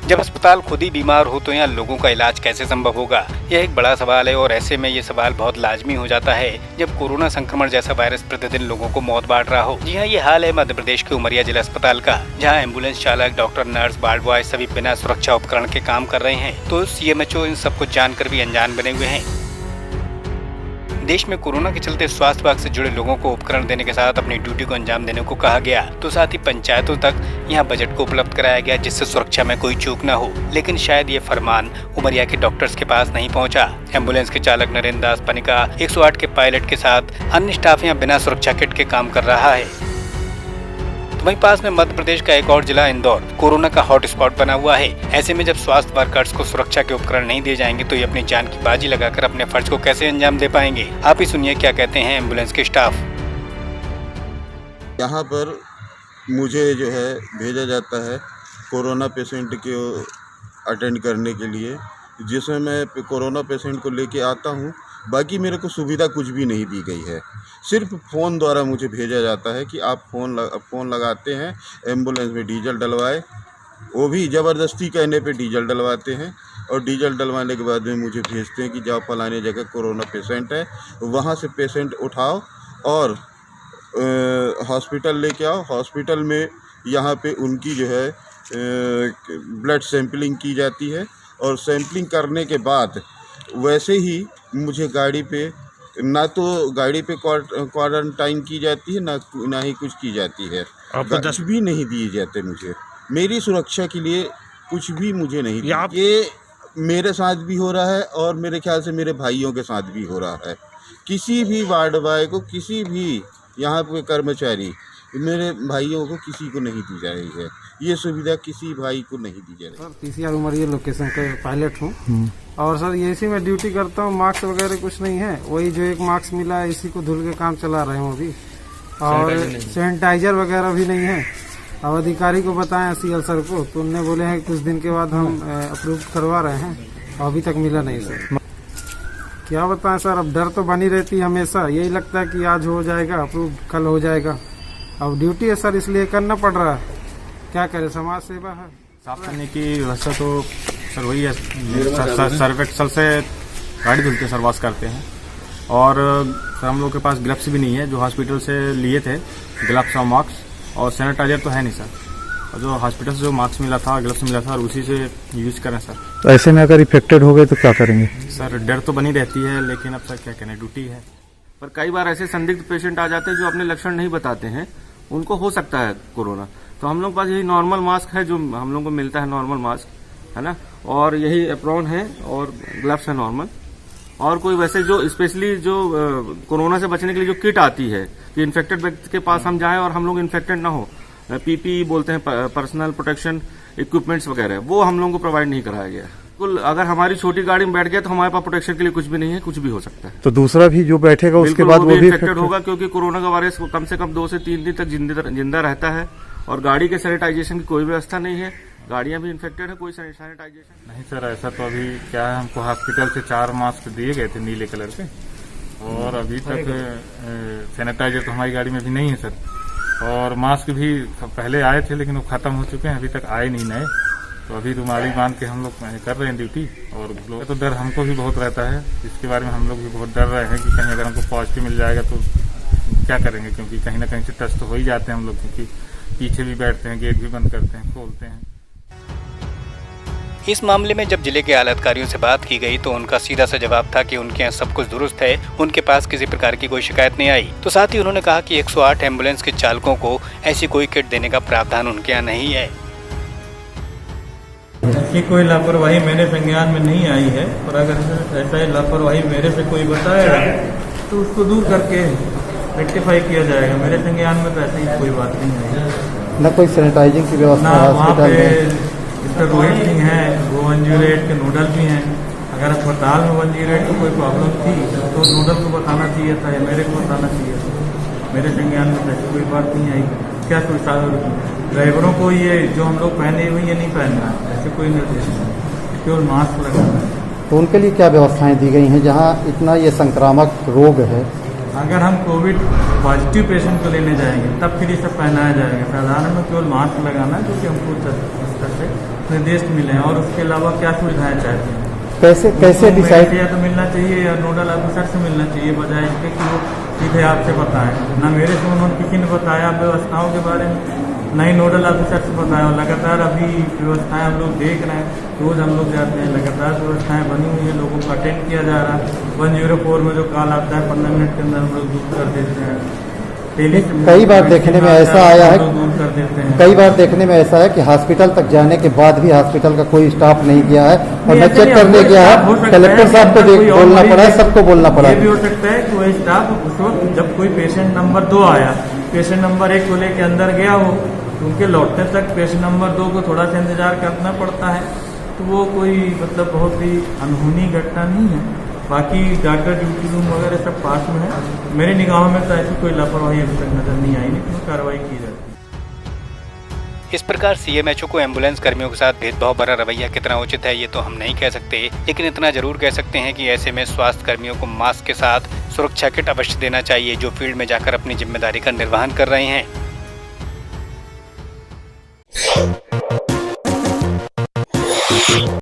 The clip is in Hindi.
जब अस्पताल खुद ही बीमार हो तो यहाँ लोगों का इलाज कैसे संभव होगा, यह एक बड़ा सवाल है। और ऐसे में ये सवाल बहुत लाजमी हो जाता है जब कोरोना संक्रमण जैसा वायरस प्रतिदिन लोगों को मौत बांट रहा हो। जी हाँ, ये हाल है मध्य प्रदेश के उमरिया जिला अस्पताल का, जहाँ एम्बुलेंस चालक, डॉक्टर, नर्स, वार्ड बॉय सभी बिना सुरक्षा उपकरण के काम कर रहे हैं। तो CMHO इन सबको जानकर भी अनजान बने हुए हैं। देश में कोरोना के चलते स्वास्थ्य विभाग से जुड़े लोगों को उपकरण देने के साथ अपनी ड्यूटी को अंजाम देने को कहा गया, तो साथ ही पंचायतों तक यहां बजट को उपलब्ध कराया गया जिससे सुरक्षा में कोई चूक न हो। लेकिन शायद ये फरमान उमरिया के डॉक्टर्स के पास नहीं पहुंचा। एम्बुलेंस के चालक नरेंद्र दास पनिका 108 के पायलट के साथ अन्य स्टाफ यहाँ बिना सुरक्षा किट के काम कर रहा है। तो वहीं पास में मध्य प्रदेश का एक और जिला इंदौर कोरोना का हॉटस्पॉट बना हुआ है। ऐसे में जब स्वास्थ्य वर्कर्स को सुरक्षा के उपकरण नहीं दिए जाएंगे तो ये अपनी जान की बाजी लगाकर अपने फर्ज को कैसे अंजाम दे पाएंगे। आप ही सुनिए क्या कहते हैं एम्बुलेंस के स्टाफ। यहाँ पर मुझे जो है भेजा जाता है कोरोना पेशेंट को अटेंड करने के लिए, जिसमें मैं कोरोना पेशेंट को लेके आता हूँ। बाकी मेरे को सुविधा कुछ भी नहीं दी गई है, सिर्फ फ़ोन द्वारा मुझे भेजा जाता है कि आप फ़ोन लगाते हैं, एम्बुलेंस में डीजल डलवाए, वो भी ज़बरदस्ती कहने पे डीजल डलवाते हैं। और डीजल डलवाने के बाद में मुझे भेजते हैं कि जाओ फलाने जगह कोरोना पेशेंट है, वहाँ से पेशेंट उठाओ और हॉस्पिटल लेके आओ। हॉस्पिटल में यहाँ पे उनकी जो है ब्लड सैंपलिंग की जाती है और सैंपलिंग करने के बाद वैसे ही मुझे गाड़ी पे ना तो गाड़ी पे क्वारंटाइन की जाती है, ना ही कुछ की जाती है। कुछ भी नहीं दिए जाते मुझे, मेरी सुरक्षा के लिए कुछ भी मुझे नहीं दिया। ये मेरे साथ भी हो रहा है और मेरे ख्याल से मेरे भाइयों के साथ भी हो रहा है। किसी भी वार्ड बॉय को, किसी भी यहाँ पे कर्मचारी, मेरे भाइयों को किसी को नहीं दी जा रही है। ये सुविधा किसी भाई को नहीं दी जा रही है। सर PCR उमरिया लोकेशन का पायलट हूँ और सर ये इसी में ड्यूटी करता हूँ। मास्क वगैरह कुछ नहीं है, वही जो एक मास्क मिला है इसी को धुल के काम चला रहे हूँ अभी। और सैनिटाइजर वगैरह भी नहीं है। अब अधिकारी को बताएं CL सर को, तो उनने बोले हैं कुछ दिन के बाद हम अप्रूव करवा रहे हैं, अभी तक मिला नहीं सर। क्या बताएं सर, अब डर तो बनी रहती है हमेशा, यही लगता है कि आज हो जाएगा अप्रूव, कल हो जाएगा। अब ड्यूटी है सर, इसलिए करना पड़ रहा है, क्या करें, समाज सेवा है। साफ करने की व्यवस्था तो सर वही है, सर्फ एक्सेल से गाड़ी धुलते सर वॉश करते हैं। और सर हम लोग के पास ग्लव्स भी नहीं है, जो हॉस्पिटल से लिए थे ग्लव्स और मास्क, और सैनिटाइजर तो है नहीं सर। और जो हॉस्पिटल से जो मास्क मिला था, ग्लव्स मिला था, और उसी से यूज करें सर। तो ऐसे में अगर इफेक्टेड हो गए तो क्या करेंगे सर? डर तो बनी रहती है, लेकिन अब सर क्या करें, ड्यूटी है। पर कई बार ऐसे संदिग्ध पेशेंट आ जाते हैं जो अपने लक्षण नहीं बताते हैं, उनको हो सकता है कोरोना। तो हम लोग पास यही नॉर्मल मास्क है जो हम लोग को मिलता है, नॉर्मल मास्क है ना, और यही एप्रॉन है और ग्लव्स है नॉर्मल। और कोई वैसे जो स्पेशली जो कोरोना से बचने के लिए जो किट आती है कि इन्फेक्टेड व्यक्ति के पास हम जाएं और हम लोग इन्फेक्टेड ना हो, PPE बोलते हैं, पर्सनल प्रोटेक्शन इक्विपमेंट्स वगैरह, वो हम लोगों को प्रोवाइड नहीं कराया गया। बिल्कुल, अगर हमारी छोटी गाड़ी में बैठ गया तो हमारे पास प्रोटेक्शन के लिए कुछ भी नहीं है, कुछ भी हो सकता है। तो दूसरा भी जो बैठेगा उसके बाद वो भी इन्फेक्टेड होगा, क्योंकि कोरोना का वायरस कम से कम 2 से 3 दिन तक जिंदा रहता है। और गाड़ी के सैनिटाइजेशन की कोई व्यवस्था नहीं है, गाड़ियां भी इन्फेक्टेड है, कोई सैनिटाइजेशन नहीं सर। ऐसा तो अभी क्या है, हमको हॉस्पिटल से 4 मास्क दिए गए थे नीले कलर के, और अभी तक सैनिटाइजर तो हमारी गाड़ी में भी नहीं है सर। और मास्क भी पहले आए थे लेकिन वो खत्म हो चुके हैं, अभी तक आए नहीं नए। तो अभी रुमाली बांध के हम लोग कर रहे हैं ड्यूटी। और तो डर हमको भी बहुत रहता है, इसके बारे में हम लोग भी बहुत डर रहे हैं कि कहीं अगर हमको पॉजिटिव मिल जाएगा तो क्या करेंगे, क्योंकि कहीं ना कहीं से टच तो हो ही जाते हैं हम लोग, क्योंकि पीछे भी बैठते हैं, गेट भी बंद करते हैं, खोलते हैं। इस मामले में जब जिले के आला अधिकारियों से बात की गई तो उनका सीधा सा जवाब था कि उनके यहाँ सब कुछ दुरुस्त है, उनके पास किसी प्रकार की कोई शिकायत नहीं आई। तो साथ ही उन्होंने कहा कि 108 एम्बुलेंस के चालकों को ऐसी कोई किट देने का प्रावधान उनके यहाँ नहीं है। ऐसी कोई लापरवाही मेरे संज्ञान में नहीं आई है, और अगर ऐसा लापरवाही मेरे से कोई बताएगा तो उसको दूर करके रेक्टिफाई किया जाएगा। मेरे संज्ञान में तो ऐसी कोई बात नहीं है। न कोई सैनिटाइजिंग की व्यवस्था वहाँ पे डॉक्टर रोहित सिंह हैं, वो 108 के नोडल भी हैं। अगर अस्पताल में 108 को कोई प्रॉब्लम थी तो नोडल को बताना चाहिए था या मेरे को बताना चाहिए था। मेरे संज्ञान में ऐसी कोई बात नहीं आई। क्या कोई ड्राइवरों को ये जो हम लोग पहने हुए ये नहीं पहनना है, ऐसे कोई निर्देश नहीं, केवल मास्क लगाना है। तो उनके लिए क्या व्यवस्थाएं दी गई हैं जहां इतना ये संक्रामक रोग है? अगर हम कोविड पॉजिटिव पेशेंट को लेने जाएंगे तब फिर ये सब पहनाया जाएगा। साधारण में केवल मास्क लगाना है, जो कि हमको स्तर से निर्देश मिले हैं, और उसके अलावा क्या सुविधाएं चाहते हैं। कैसे डिसाइड या तो मिलना चाहिए या नोडल ऑफिसर से मिलना चाहिए, बजाय इसके कि वो सीधे आपसे बताएं। ना मेरे से उन्होंने किसी ने बताया व्यवस्थाओं के बारे में, ना ही नोडल ऑफिसर से बताया। लगातार अभी व्यवस्थाएं हम लोग देख रहे हैं, रोज हम लोग जाते हैं, लगातार व्यवस्थाएं बनी हुई है, लोगों को अटेंड किया जा रहा है। 104 में जो कॉल आता है 15 मिनट के अंदर हम लोग दूर कर देते हैं। कई बार देखने में ऐसा आया है, दूर कर देते हैं। कई बार देखने में ऐसा है कि हॉस्पिटल तक जाने के बाद भी हॉस्पिटल का कोई स्टाफ नहीं गया है, और मैं चेक करने गया है, कलेक्टर साहब को बोलना पड़ा है, सबको बोलना पड़ा ये भी है। हो सकता है कि वही स्टाफ उस वक्त जब कोई पेशेंट नंबर 2 आया, पेशेंट नंबर 1 को लेके अंदर गया हो, तो उनके लौटने तक पेशेंट नंबर 2 को थोड़ा सा इंतजार करना पड़ता है। तो वो कोई मतलब बहुत ही अनहोनी घटना नहीं है। बाकी डॉक्टर ड्यूटी रूम वगैरह सब पास में है। मेरी निगाहों में तो ऐसी कोई लापरवाही अभी तक नजर नहीं आई, लेकिन कार्रवाई की जाती है। इस प्रकार सीएमएचओ को एम्बुलेंस कर्मियों के साथ भेदभाव भरा रवैया कितना उचित है ये तो हम नहीं कह सकते, लेकिन इतना जरूर कह सकते हैं कि ऐसे में स्वास्थ्य कर्मियों को मास्क के साथ सुरक्षा किट अवश्य देना चाहिए, जो फील्ड में जाकर अपनी जिम्मेदारी का निर्वहन कर रहे हैं।